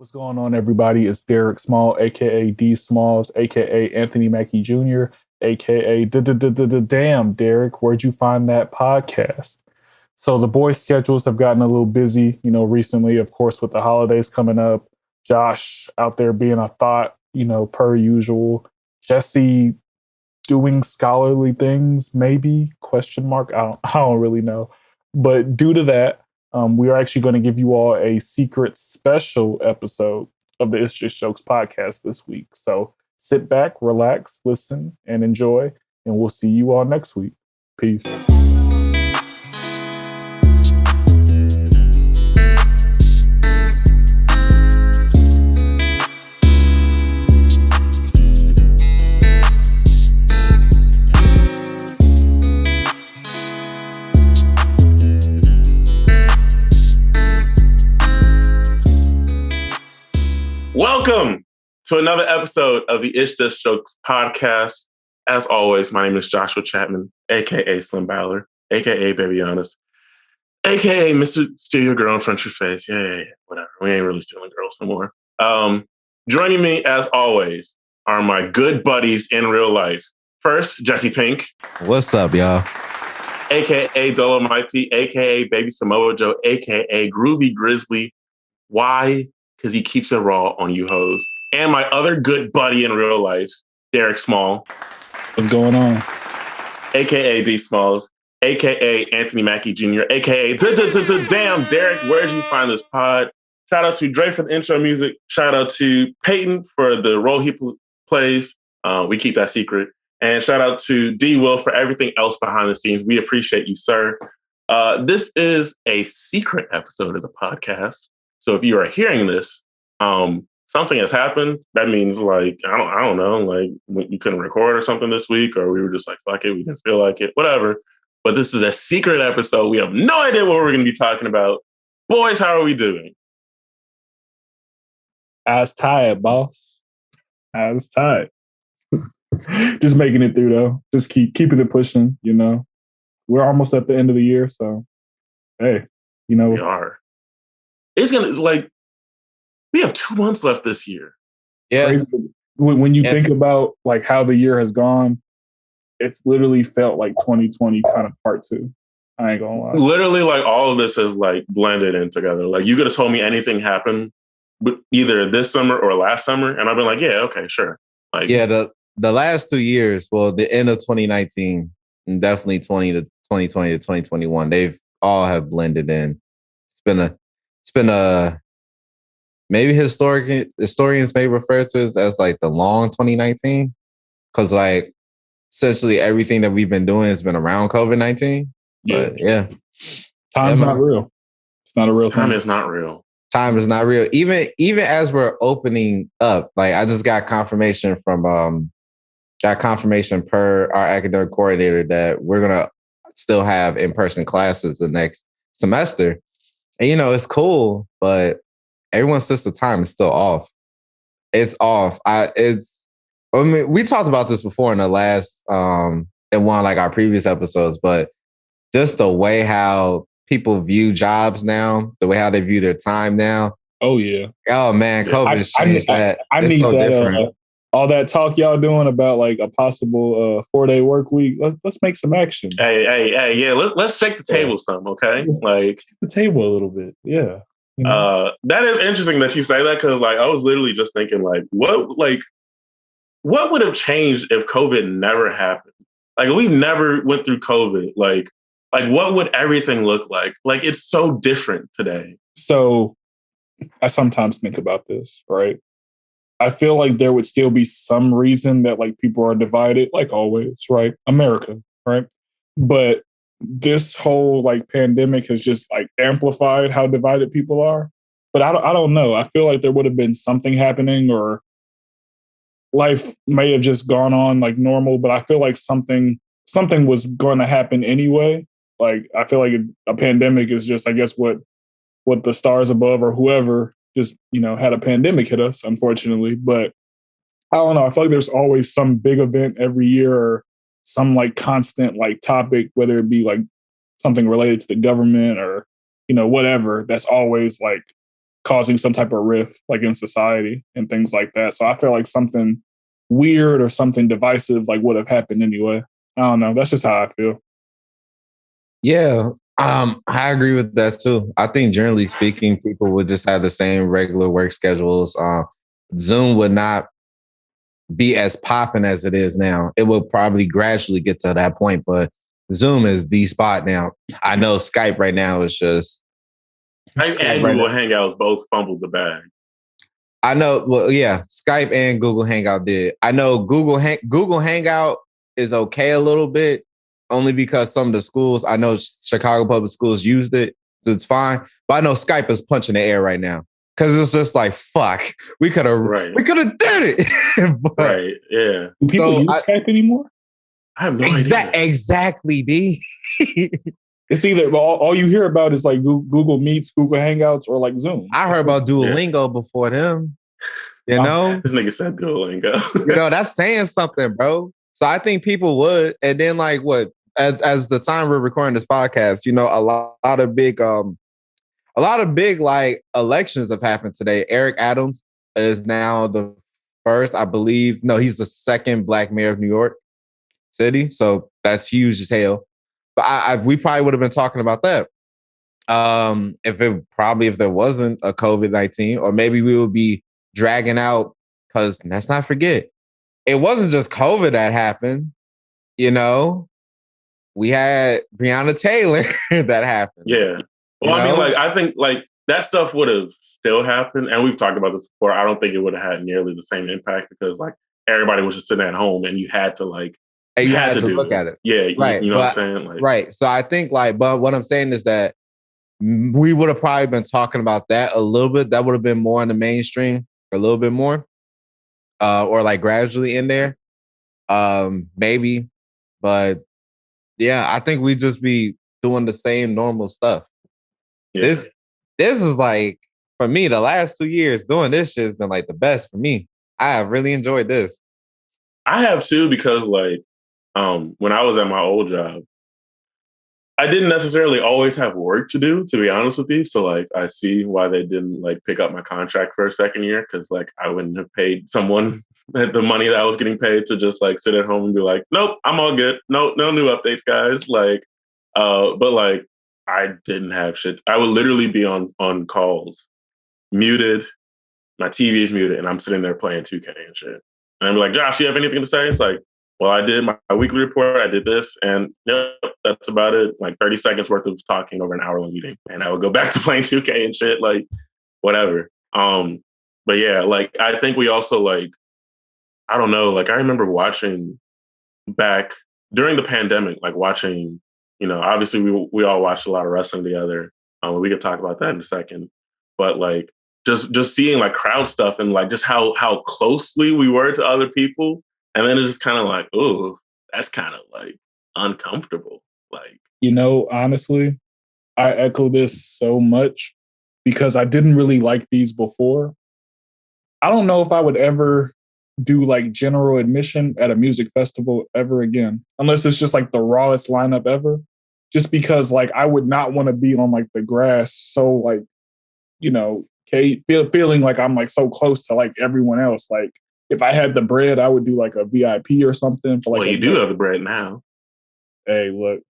What's going on, everybody? It's Derek Small, aka D Smalls, aka Anthony Mackie Jr., aka Damn Derek. Where'd you find that podcast? So the boys' schedules have gotten a little busy, recently, of course, with the holidays coming up. Josh out there being a thought, per usual. Jesse doing scholarly things, maybe? Question mark. I don't really know. But due to that, we are actually going to give you all a secret special episode of the It's Just Jokes podcast this week. So sit back, relax, listen, and enjoy. And we'll see you all next week. Peace. Welcome to another episode of the It's Just Jokes podcast. As always, my name is Joshua Chapman, a.k.a. Slim Bowler, a.k.a. Baby Honest, a.k.a. Mr. Steal Your Girl in Front of Your Face. Yeah, whatever. We ain't really stealing girls no more. Joining me, as always, are my good buddies in real life. First, Jesse Pink. What's up, y'all? A.k.a. Dolomite P, a.k.a. Baby Samoa Joe, a.k.a. Groovy Grizzly. Why? Because he keeps it raw on you hoes. And my other good buddy in real life, Derek Small. What's going on? AKA D Smalls, AKA Anthony Mackie Jr., AKA Damn Derek, where'd you find this pod? Shout out to Dre for the intro music. Shout out to Peyton for the role he plays. We keep that secret. And shout out to D Will for everything else behind the scenes. We appreciate you, sir. This is a secret episode of the podcast. So if you are hearing this, something has happened. That means like, I don't know, like you couldn't record or something this week, or we were just like, fuck it, we didn't feel like it, whatever. But this is a secret episode. We have no idea what we're going to be talking about. Boys, how are we doing? I was tired, boss. I was tired. Just making it through though. Just keeping it pushing, We're almost at the end of the year, so hey, We are. It's like we have 2 months left this year. Yeah. When you think about like how the year has gone, it's literally felt like 2020 kind of part two. I ain't gonna lie. Literally, like all of this is like blended in together. Like you could have told me anything happened either this summer or last summer, and I've been like, yeah, okay, sure. Like, yeah, the last 2 years, well, the end of 2019 and definitely 2020 to 2021, they've all have blended in. It's been a maybe historians may refer to it as like the long 2019, because like essentially everything that we've been doing has been around COVID-19. Yeah. But yeah, time's not real. It's not a real time thing. is not real. Time is not real. Even as we're opening up, like I just got confirmation per our academic coordinator that we're gonna still have in-person classes the next semester. And it's cool, but everyone's sense of time is still off. It's off. We talked about this before in the last in one of like our previous episodes, but just the way how people view jobs now, the way how they view their time now. Oh yeah. Oh man, COVID changed that. I it's need so that. different. All that talk y'all doing about like a possible 4-day work week. Let's make some action. Hey, yeah. Let's shake the table some, okay? Like the table a little bit. Yeah. That is interesting that you say that, because like I was literally just thinking like what would have changed if COVID never happened? Like we never went through COVID. Like what would everything look like? Like it's so different today. So I sometimes think about this, right? I feel like there would still be some reason that like people are divided, like always, right? America, right? But this whole like pandemic has just like amplified how divided people are. But I don't know. I feel like there would have been something happening, or life may have just gone on like normal. But I feel like something was going to happen anyway. Like I feel like a pandemic is just, I guess, what the stars above or whoever just, had a pandemic hit us, unfortunately. But I don't know. I feel like there's always some big event every year, or some like constant like topic, whether it be like something related to the government or, whatever, that's always like causing some type of rift like in society and things like that. So I feel like something weird or something divisive like would have happened anyway. I don't know. That's just how I feel. Yeah, I agree with that too. I think generally speaking, people would just have the same regular work schedules. Zoom would not be as popping as it is now. It will probably gradually get to that point, but Zoom is the spot now. I know Skype right now is just Skype and Google Hangouts both fumbled the bag. I know. Well, yeah, Skype and Google Hangout did. I know Google Hangout is okay a little bit, only because some of the schools, I know Chicago public schools used it, so it's fine. But I know Skype is punching the air right now because it's just like, fuck, we could have did it. But, right? Yeah. Do people use Skype anymore? I have no idea. Exactly, B. It's either all you hear about is like Google Meets, Google Hangouts, or like Zoom. I heard about Duolingo before them. You know, this nigga said Duolingo. You know, that's saying something, bro. So I think people would, and then like what? As the time we're recording this podcast, you know, a lot of big like elections have happened today. Eric Adams is now the first, I believe. No, he's the second Black mayor of New York City. So that's huge as hell. But we probably would have been talking about that. If there wasn't a COVID-19, or maybe we would be dragging out, because let's not forget, it wasn't just COVID that happened. You know, we had Breonna Taylor that happened. Yeah. Well, I mean, like, I think like that stuff would have still happened. And we've talked about this before. I don't think it would have had nearly the same impact, because like everybody was just sitting at home and you had to like, you had to look at it. Yeah. Right. You know what I'm saying? Like, right. So I think like, but what I'm saying is that we would have probably been talking about that a little bit. That would have been more in the mainstream, a little bit more, or like gradually in there, maybe. But yeah, I think we'd just be doing the same normal stuff. Yeah. This is like, for me, the last 2 years doing this shit has been like the best for me. I have really enjoyed this. I have too, because like when I was at my old job, I didn't necessarily always have work to do, to be honest with you. So like, I see why they didn't like pick up my contract for a second year, because like I wouldn't have paid someone the money that I was getting paid to just like sit at home and be like, nope, I'm all good. No new updates, guys. Like, but like I didn't have shit. I would literally be on calls, muted. My TV is muted, and I'm sitting there playing 2K and shit. And I'm like, Josh, you have anything to say? It's like, well, I did my weekly report. I did this, and yep, that's about it. Like 30 seconds worth of talking over an hour-long meeting, and I would go back to playing 2K and shit, like whatever. But yeah, like I think we also like, I don't know, like I remember watching back during the pandemic, like watching, you know, obviously we all watched a lot of wrestling together. We could talk about that in a second, but like just seeing like crowd stuff and like just how closely we were to other people. And then it's just kind of like, oh, that's kind of like uncomfortable. Like, you know, honestly, I echo this so much because I didn't really like these before. I don't know if I would ever do like general admission at a music festival ever again, unless it's just like the rawest lineup ever. Just because like I would not want to be on like the grass, so like, you know, feeling like I'm like so close to like everyone else. Like, if I had the bread, I would do like a VIP or something. For like, well, you do have the bread now. Hey, look,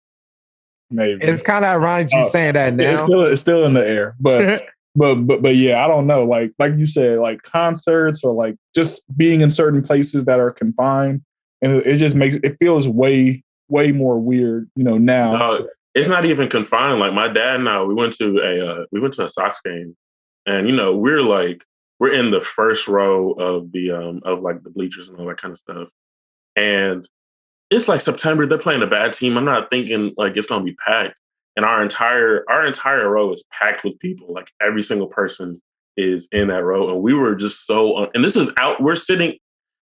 maybe it's kind of ironic you saying that now. It's still in the air, but but yeah, I don't know. Like you said, like concerts or like just being in certain places that are confined, and it just makes it feels way more weird, you know. Now no, it's not even confined. Like my dad and I, we went to a Sox game, and you know we're in the first row of the of like the bleachers and all that kind of stuff. And it's like September, they're playing a bad team. I'm not thinking like it's gonna be packed. And our entire row is packed with people. Like every single person is in that row. And we were just so and this is out, we're sitting,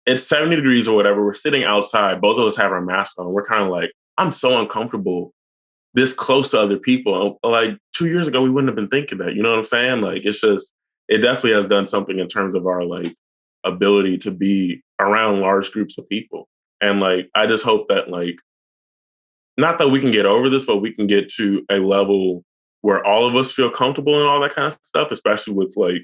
it's 70 degrees or whatever. We're sitting outside. Both of us have our masks on. We're kind of like, I'm so uncomfortable this close to other people. Like 2 years ago, we wouldn't have been thinking that. You know what I'm saying? Like it's just, it definitely has done something in terms of our like ability to be around large groups of people. And like, I just hope that like, not that we can get over this, but we can get to a level where all of us feel comfortable and all that kind of stuff, especially with like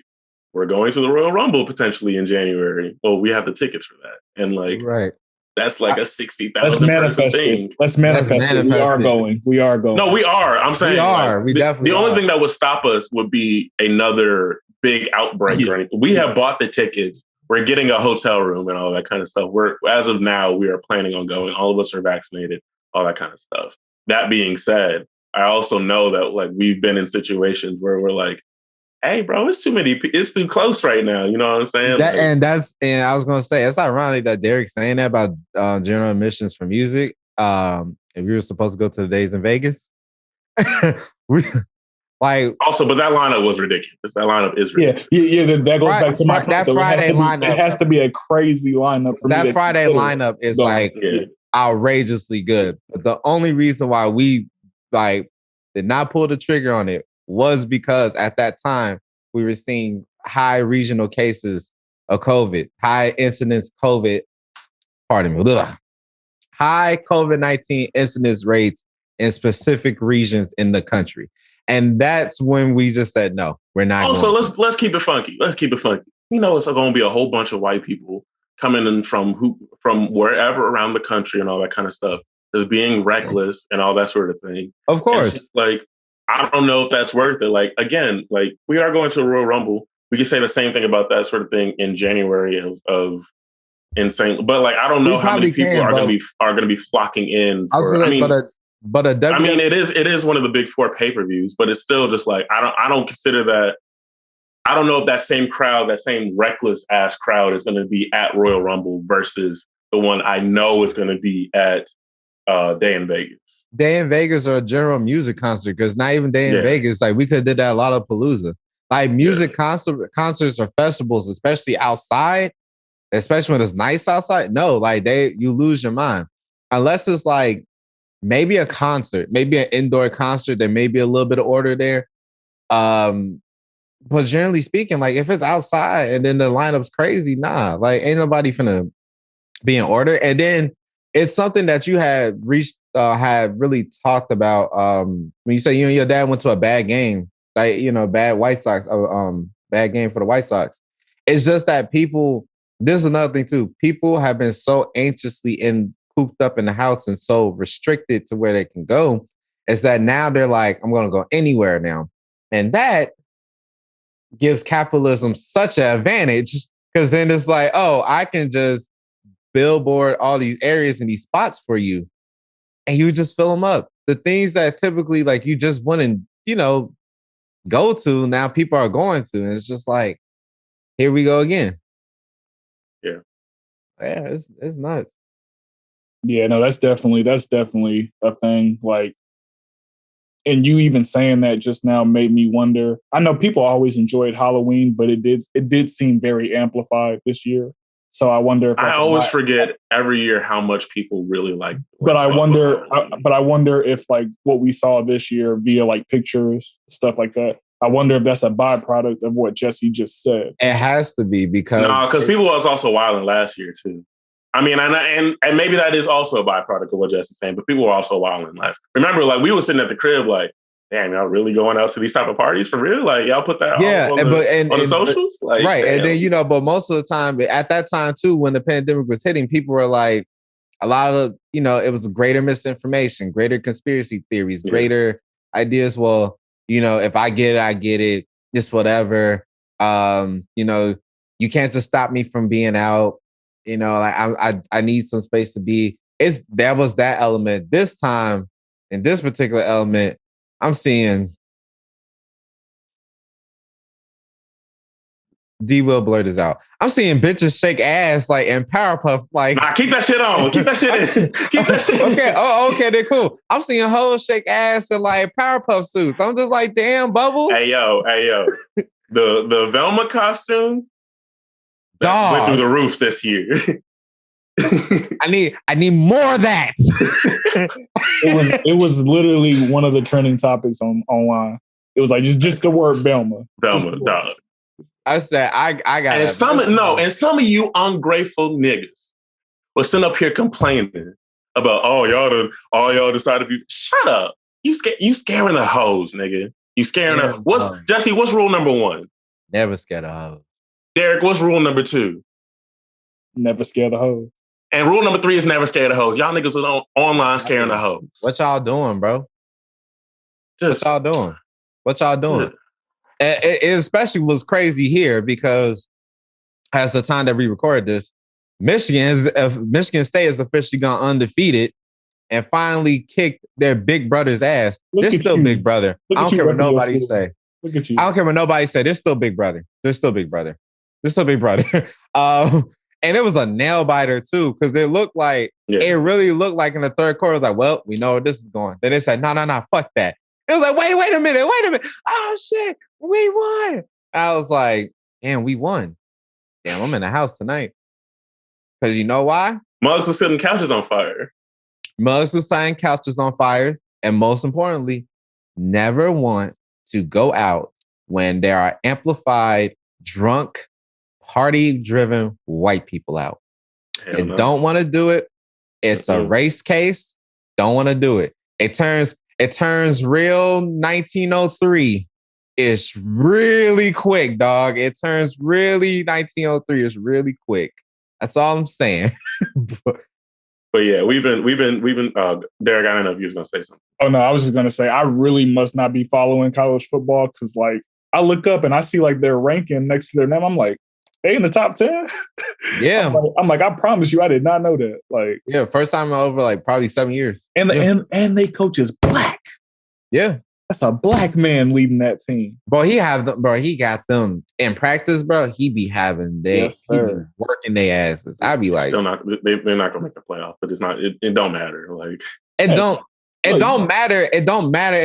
we're going to the Royal Rumble potentially in January. Well, we have the tickets for that, and like Right. that's like a Let's 60,000 person manifest thing. it. Let's manifest it. We are manifest it. going. We are going. No, we are. I'm saying We are. like, We definitely the only are. thing that would stop us would be another big outbreak Yeah. or anything. We have bought the tickets. We're getting a hotel room and all that kind of stuff. We're as of now, we are planning on going. All of us are vaccinated, all that kind of stuff. That being said, I also know that like we've been in situations where we're like, hey, bro, it's too many. It's too close right now. You know what I'm saying? That, Like, and I was gonna say it's ironic that Derek's saying that about general admissions for music. If we were supposed to go to the days in Vegas, we like also, but that lineup was ridiculous. That lineup is ridiculous. Yeah. That goes back to my point, that though. Friday lineup. It has to be a crazy lineup for that me. Friday lineup is like outrageously good. But the only reason why we like did not pull the trigger on it was because at that time we were seeing high regional cases of COVID, high incidence COVID, high COVID-19 incidence rates in specific regions in the country. And that's when we just said, no, we're not. Also, let's keep it funky. Let's keep it funky. You know, it's going to be a whole bunch of white people coming in from wherever around the country and all that kind of stuff, just being reckless and all that sort of thing. Of course. Just, like, I don't know if that's worth it. Like, again, like we are going to a Royal Rumble. We can say the same thing about that sort of thing in January of insane. But like, I don't know how many people are going to be flocking in. It is one of the big 4 pay-per-views, but it's still just like I don't consider that. I don't know if that same crowd, that same reckless ass crowd, is going to be at Royal Rumble versus the one I know is going to be at Day in Vegas. Day in Vegas or a general music concert, because not even Day in Vegas. Like we could have did that a lot of Palooza. Like music concerts or festivals, especially outside, especially when it's nice outside. No, like you lose your mind unless it's like maybe a concert, maybe an indoor concert. There may be a little bit of order there. But generally speaking, like if it's outside and then the lineup's crazy, nah, like ain't nobody finna be in order. And then it's something that you had really talked about when you say you and your dad went to a bad game, like bad White Sox, bad game for the White Sox. It's just that people. This is another thing too. People have been so anxiously cooped up in the house and so restricted to where they can go, is that now they're like, I'm going to go anywhere now, and that gives capitalism such an advantage because then it's like, oh, I can just billboard all these areas and these spots for you, and you just fill them up. The things that typically like you just wouldn't, go to, now people are going to, and it's just like, here we go again. Yeah, it's nuts. Yeah, no, that's definitely a thing. Like, and you even saying that just now made me wonder. I know people always enjoyed Halloween, but it did seem very amplified this year. So I wonder if I always forget every year how much people really like. But I wonder if like what we saw this year via like pictures, stuff like that. I wonder if that's a byproduct of what Jesse just said. It has to be because people was also wilding last year too. I mean, and maybe that is also a byproduct of what Jesse's saying, but people were also wilding last. Remember, like we were sitting at the crib, like, damn, y'all really going out to these type of parties for real? Like y'all put that on the socials, like, right? Damn. And then but most of the time, at that time too, when the pandemic was hitting, people were like, a lot of it was greater misinformation, greater conspiracy theories, greater ideas. Well, if I get it, I get it. Just whatever. You can't just stop me from being out. Like I need some space to be. That was that element. This time, in this particular element, I'm seeing D will blurt this out. I'm seeing bitches shake ass like in Powerpuff. Like, nah, keep that shit on. Keep that shit in. Keep that shit in. Okay. Oh, okay. They're cool. I'm seeing hoes shake ass in like Powerpuff suits. I'm just like, damn, Bubbles. Hey yo. The Velma costume went through the roof this year. I need more of that. It was literally one of the trending topics online. It was like just the word Velma. Dog. I said I got and some of you ungrateful niggas will sit up here complaining about y'all decided to be. Shut up. You scaring the hoes, nigga. You scaring Yeah, her. Jesse, what's rule number 1? Never scared of hoes. Derek, what's rule number 2? Never scare the hoes. And rule number 3 is never scared of hoes. Y'all niggas are online scaring the hoes. What y'all doing, bro? What y'all doing? What y'all doing? It especially was crazy here because as the time that we recorded this, Michigan State has officially gone undefeated and finally kicked their big brother's ass. They're still big brother. I don't care what nobody say. Look at you. I don't care what nobody say. They're still big brother. They're still big brother. They're still big brother. And it was a nail biter too, because it looked like it really looked like in the third quarter, it was like, well, we know where this is going. Then they said, no, fuck that. It was like, wait a minute. Oh shit, we won. I was like, damn, we won. Damn, I'm in the house tonight. Because you know why? Mugs was setting couches on fire. Mugs was setting couches on fire. And most importantly, never want to go out when there are amplified, drunk, party-driven white people out. And don't want to do it. It's a race case. Don't want to do it. It turns real 1903. It's really quick, dog. It turns really 1903. It's really quick. That's all I'm saying. But yeah, we've been. Derek, I don't know if you was gonna say something. Oh no, I was just gonna say I really must not be following college football because like I look up and I see like their ranking next to their name. I'm like, they in the top 10? Yeah. I'm like, I promise you, I did not know that. Like, yeah, first time over like probably 7 years. And they coach is black. Yeah. That's a black man leading that team. Bro, he got them in practice, bro. He be having working their asses. I'd be like, still not. They're not gonna make the playoff, but it's not. It don't matter. Like it don't matter. It don't matter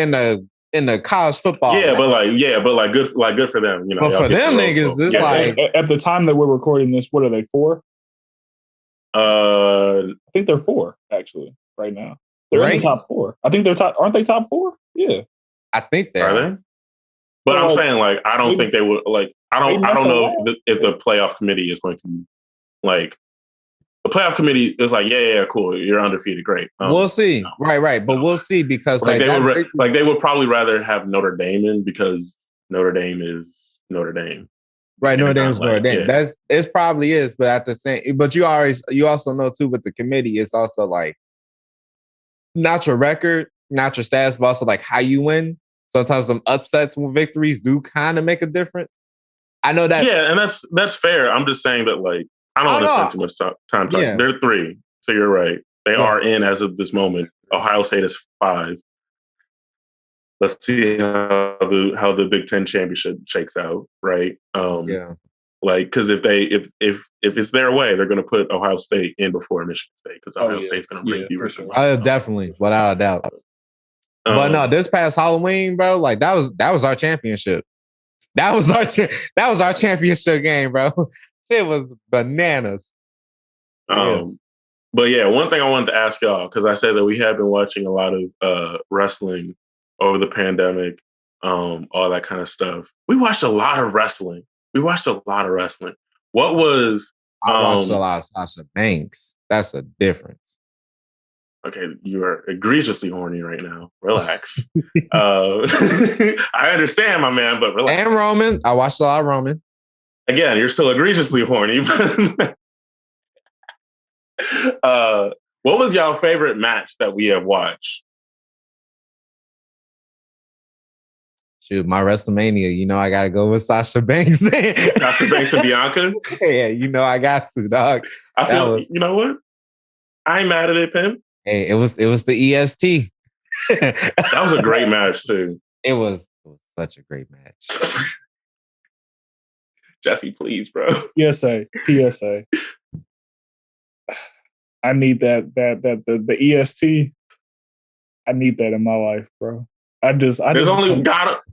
in the college football. Yeah, but good for them. You know, but for them niggas, it's like at the time that we're recording this, what are they 4? I think they're 4 actually right now. They're in the top 4. I think they're top. Aren't they top 4? Yeah. I think they are. They? But so I'm saying, like, I don't think they would. Like, I don't know if the playoff committee is going to, like, the playoff committee is like, yeah, cool, you're undefeated, great. We'll see, right, but we'll see because they would probably rather have Notre Dame in because Notre Dame is Notre Dame. Right, Notre Dame's Notre Dame. Yeah. It probably is, but at the same, but you also know too with the committee, it's also like not your record, not your stats, but also like how you win. Sometimes some upsets with victories do kind of make a difference. I know that. Yeah, and that's fair. I'm just saying that, like, I don't want to spend too much time talking. Yeah. They're 3, so you're right. They are in as of this moment. Ohio State is 5. Let's see how the Big Ten championship shakes out, right? Like, because if it's their way, they're going to put Ohio State in before Michigan State because Ohio State's going to bring viewers. Definitely, without a doubt. But no, this past Halloween, bro, like that was our championship. That was our championship game, bro. It was bananas. But yeah, one thing I wanted to ask y'all, because I said that we have been watching a lot of wrestling over the pandemic, all that kind of stuff. We watched a lot of wrestling. What was I watched a lot of Sasha Banks. That's a difference. Okay, you are egregiously horny right now. Relax. I understand, my man, but relax. And Roman. I watched a lot of Roman. Again, you're still egregiously horny. What was y'all favorite match that we have watched? Shoot, my WrestleMania, you know I gotta go with Sasha Banks. Sasha Banks and Bianca? Yeah, you know I got to, dog. I feel, you know what? I ain't mad at it, Pim. Hey, it was the EST. That was a great match too. It was such a great match. Jesse, please, bro. PSA. I need the EST. I need that in my lich, bro. God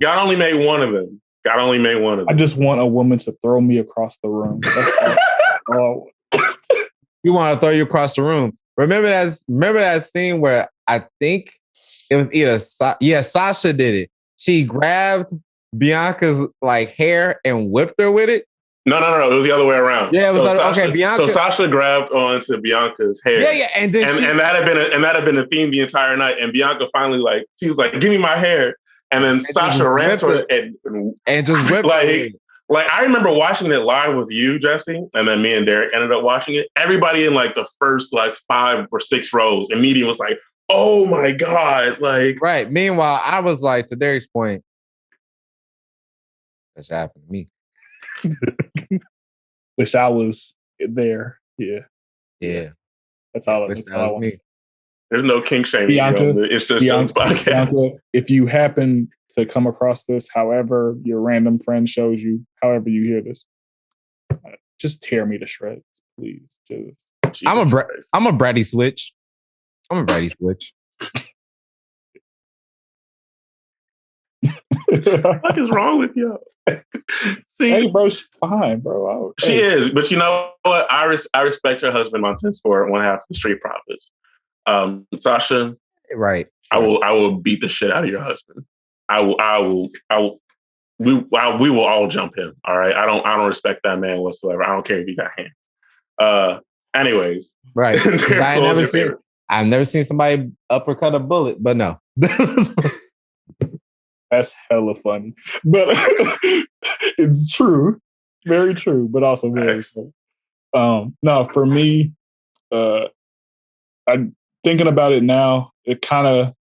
only made one of them. I just want a woman to throw me across the room. You want to throw you across the room. Remember that scene where I think it was either Sasha did it. She grabbed Bianca's like hair and whipped her with it. No. It was the other way around. Yeah, it was okay. Bianca. So Sasha grabbed onto Bianca's hair. Yeah, and then that had been a theme the entire night. And Bianca finally she was like, "Give me my hair," and then Sasha ran to it and just whipped it. Like I remember watching it live with you, Jesse, and then me and Derek ended up watching it. Everybody in like the first like 5 or 6 rows immediately was like, "Oh my god!" Like, right. Meanwhile, I was like, to Derek's point, that should happen to me. Wish I was there. Yeah. That's all. That's all I want to say. There's no kink shaming. Bianca, it's just podcast. Bianca, if you happen to come across this, however your random friend shows you, however you hear this, just tear me to shreds, please. I'm a bratty switch. I'm a bratty switch. What is wrong with you? See, hey, bro, she's fine, bro. She is, but you know what? I respect your husband Montez for one half of the Street Profits. Sasha, right? I will beat the shit out of your husband. We will all jump him. All right. I don't respect that man whatsoever. I don't care if he got hands. Anyways, right? I've never seen somebody uppercut a bullet, but no. That's hella funny, but it's true, very true, but also very funny. No, for me, I'm thinking about it now. It kind of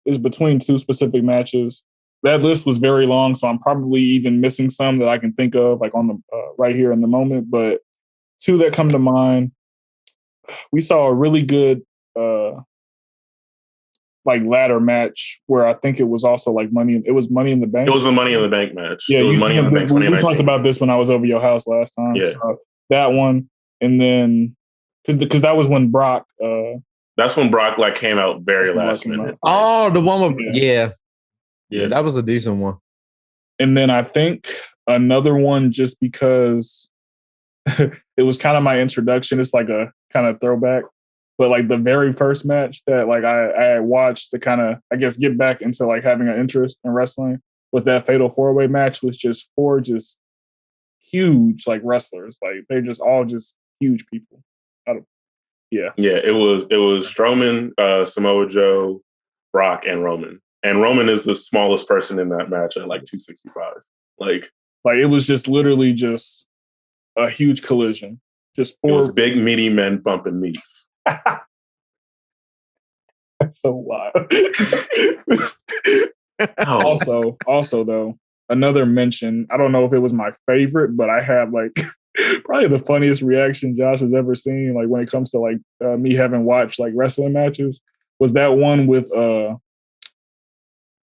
is between 2 specific matches. That list was very long, so I'm probably even missing some that I can think of, like on the right here in the moment. But 2 that come to mind. We saw a really good like ladder match where I think it was also like Money in the Bank. It was a Money in the Bank match. Yeah, it was Money in the Bank. We talked about this when I was over your house last time. Yeah, so that one, and then because that was when Brock. That's when Brock like came out very last minute. Oh, the one with yeah, that was a decent one. And then I think another one just because it was kind of my introduction. It's like a kind of throwback. But like the very first match that like I watched to kind of, I guess, get back into like having an interest in wrestling was that Fatal 4-Way match with just 4 just huge like wrestlers. Like they're just all just huge people. Yeah, it was Strowman, Samoa Joe, Brock, and Roman. And Roman is the smallest person in that match at like 265. Like it was just literally just a huge collision. Just 4 it was big meaty men bumping meats. That's so wild. Also though, another mention. I don't know if it was my favorite, but I have like probably the funniest reaction Josh has ever seen. Like when it comes to like me having watched like wrestling matches, was that one with who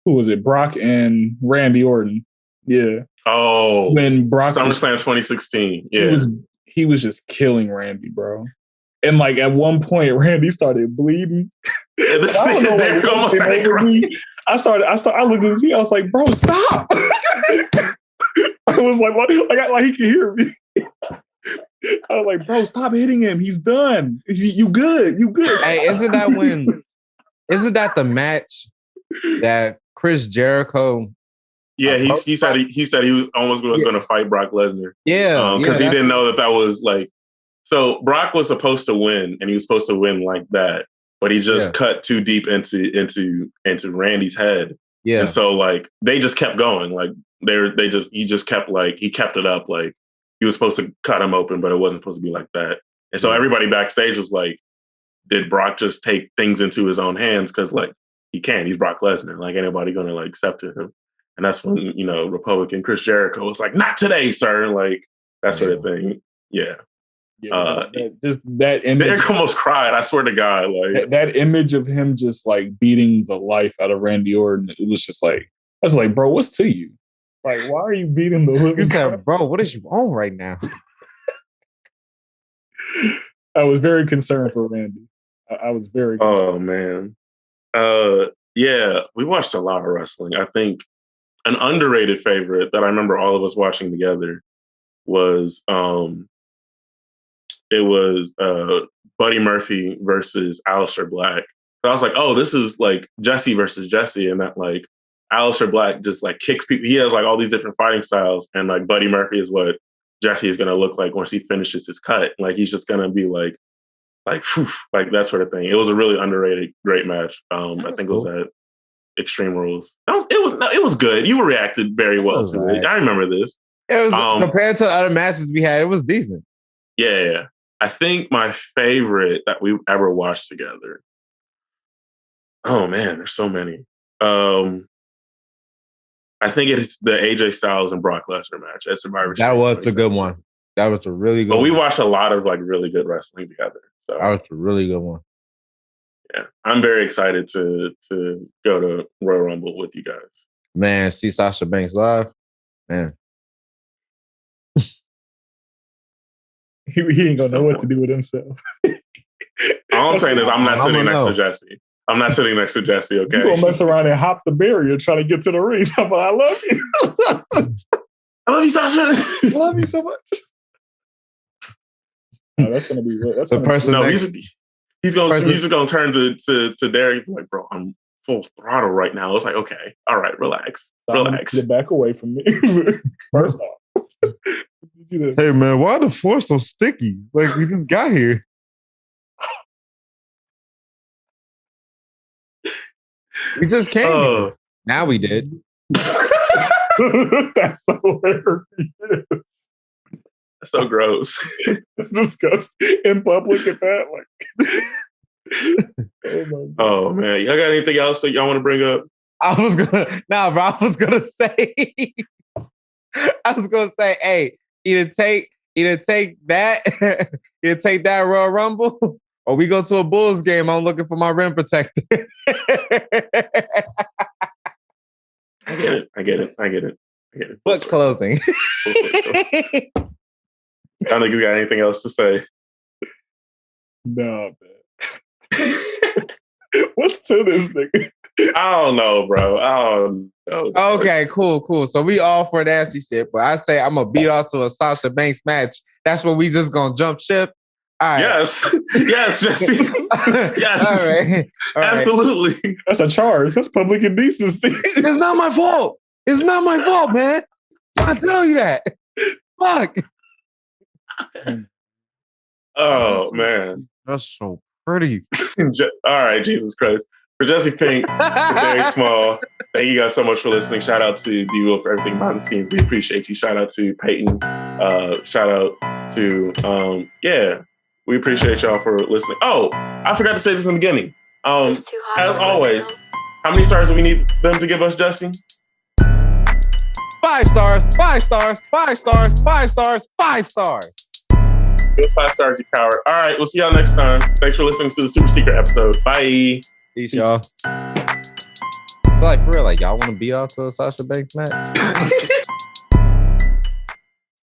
was it? Brock and Randy Orton. Yeah. Oh, when Brock SummerSlam 2016. Yeah, he was just killing Randy, bro. And like at one point, Randy started bleeding. Yeah, I don't know, like, almost I looked at him. I was like, "Bro, stop!" I was like, "Like he can hear me." I was like, "Bro, stop hitting him. He's done. You good? You good?" Hey, isn't that the match that Chris Jericho? Yeah, he said he was almost going to fight Brock Lesnar. Yeah, because he didn't know that was like. So Brock was supposed to win, and he was supposed to win like that, but he just cut too deep into Randy's head. Yeah, and so like they just kept going. Like he kept it up. Like he was supposed to cut him open, but it wasn't supposed to be like that. And so everybody backstage was like, "Did Brock just take things into his own hands? Because like he can't. He's Brock Lesnar. Like anybody gonna like accept him?" And that's when Republican Chris Jericho was like, "Not today, sir." Like that sort of thing. Yeah. That image, Derek almost cried. I swear to God, like that image of him just like beating the life out of Randy Orton. It was just like, I was like, bro, what's to you? Like, why are you beating the living? You said, bro, what is you on right now? I was very concerned for Randy. I was very concerned. Oh man, yeah, we watched a lot of wrestling. I think an underrated favorite that I remember all of us watching together was it was Buddy Murphy versus Aleister Black. So I was like, oh, this is like Jesse versus Jesse, and that like Aleister Black just like kicks people. He has like all these different fighting styles, and like Buddy Murphy is what Jesse is gonna look like once he finishes his cut. Like he's just gonna be like whew, like that sort of thing. It was a really underrated, great match. I think cool. It was at Extreme Rules. It was good. You reacted very well to it. I remember this. It was compared to the other matches we had. It was decent. Yeah. I think my favorite that we ever watched together. Oh man, there's so many. I think it's the AJ Styles and Brock Lesnar match at Survivor Series. That was a good one. That was a really good one. But we watched a lot of like really good wrestling together. So that was a really good one. Yeah. I'm very excited to go to Royal Rumble with you guys. Man, see Sasha Banks live. Man. He ain't gonna know what to do with himself. All I'm saying is I'm not sitting next to Jesse. I'm not sitting next to Jesse, okay? You're gonna mess around and hop the barrier trying to get to the ring. But I love you. I love you, Sasha. I love you so much. Oh, that's gonna be that's the person. No, he's just gonna turn to Derek like, bro, I'm full throttle right now. It's like, okay, all right, relax. Get back away from me. First off. Hey man, why the floor so sticky? Like we just got here. We just came here. Now we did. That's so hilarious. That's so gross. It's disgusting in public at that. Like, oh man, y'all got anything else that y'all want to bring up? I was gonna say, hey, either take that, either take that Royal Rumble, or we go to a Bulls game. I'm looking for my rim protector. I get it. Book closing. I don't think you got anything else to say. No, man. What's to this nigga? I don't know, bro. I don't know. Okay, cool. So we all for nasty shit, but I say I'm gonna beat off to a Sasha Banks match. That's when we just gonna jump ship. All right. Yes, Jesse. Yes. All right. Absolutely. That's a charge. That's public indecency. It's not my fault. It's not my fault, man. I tell you that. Fuck. Oh man, that's so pretty. All right, Jesus Christ. For Jesse Pink, for Derek Small, thank you guys so much for listening. Shout out to D-Will for everything behind the scenes. We appreciate you. Shout out to Peyton. Shout out to we appreciate y'all for listening. Oh, I forgot to say this in the beginning. As always, how many stars do we need them to give us, Jesse? 5 stars, 5 stars, 5 stars, 5 stars, 5 stars. Give us 5 stars, you coward. All right, we'll see y'all next time. Thanks for listening to the super secret episode. Bye. Peace, y'all. Like, for real, like, y'all want to be off to a Sasha Banks match?